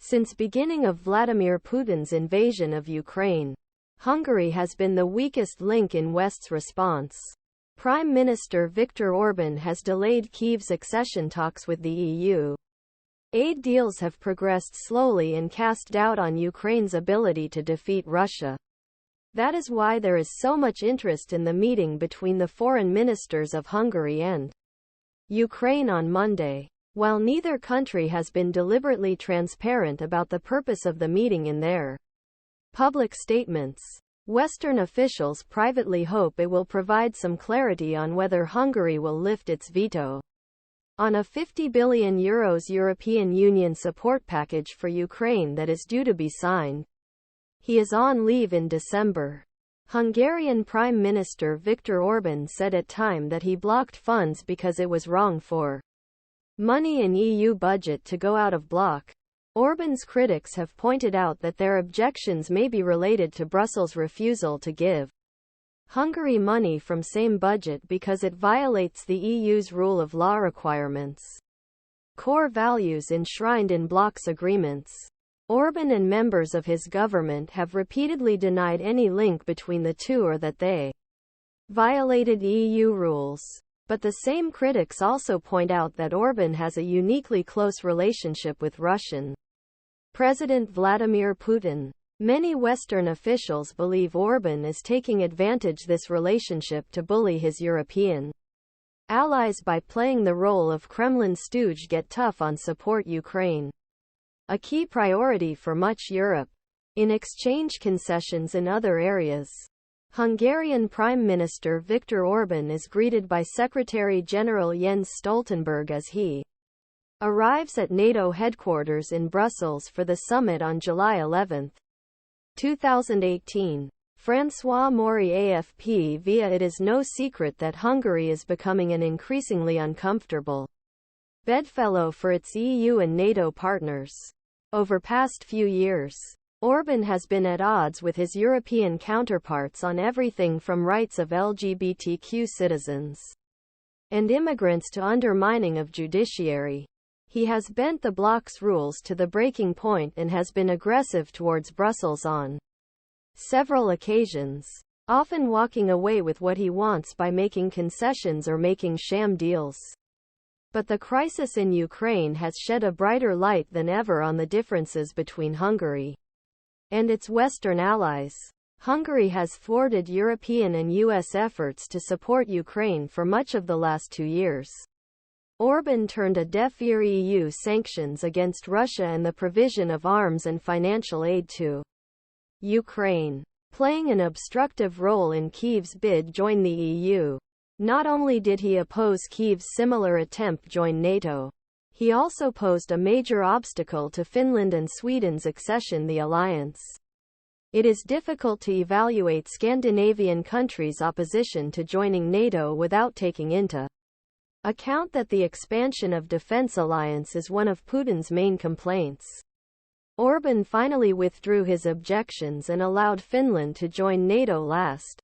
Since beginning of Vladimir Putin's invasion of Ukraine, Hungary has been the weakest link in West's response. Prime Minister Viktor Orban has delayed Kyiv's accession talks with the EU. Aid deals have progressed slowly and cast doubt on Ukraine's ability to defeat Russia. That is why there is so much interest in the meeting between the foreign ministers of Hungary and Ukraine on Monday. While neither country has been deliberately transparent about the purpose of the meeting in their public statements, Western officials privately hope it will provide some clarity on whether Hungary will lift its veto on a €50 billion European Union support package for Ukraine that is due to be signed. He is on leave in December. Hungarian Prime Minister Viktor Orban said at time that he blocked funds because it was wrong for money in EU budget to go out of bloc. Orban's critics have pointed out that their objections may be related to Brussels' refusal to give Hungary money from same budget because it violates the EU's rule of law requirements, core values enshrined in bloc's agreements. Orban and members of his government have repeatedly denied any link between the two or that they violated EU rules. But the same critics also point out that Orban has a uniquely close relationship with Russian President Vladimir Putin. Many Western officials believe Orban is taking advantage this relationship to bully his European allies by playing the role of Kremlin stooge get tough on support Ukraine, a key priority for much Europe, in exchange concessions in other areas. Hungarian Prime Minister Viktor Orban is greeted by Secretary-General Jens Stoltenberg as he arrives at NATO headquarters in Brussels for the summit on July 11, 2018. François Maury AFP via It is no secret that Hungary is becoming an increasingly uncomfortable bedfellow for its EU and NATO partners. Over past few years, Orban has been at odds with his European counterparts on everything from rights of LGBTQ citizens and immigrants to undermining of judiciary. He has bent the bloc's rules to the breaking point and has been aggressive towards Brussels on several occasions, often walking away with what he wants by making concessions or making sham deals. But the crisis in Ukraine has shed a brighter light than ever on the differences between Hungary and its Western allies. Hungary has thwarted European and US efforts to support Ukraine for much of the last 2 years. Orban turned a deaf ear to EU sanctions against Russia and the provision of arms and financial aid to Ukraine, playing an obstructive role in Kyiv's bid to join the EU. Not only did he oppose Kyiv's similar attempt to join NATO, he also posed a major obstacle to Finland and Sweden's accession to the alliance. It is difficult to evaluate Scandinavian countries' opposition to joining NATO without taking into account that the expansion of defense alliance is one of Putin's main complaints. Orban finally withdrew his objections and allowed Finland to join NATO last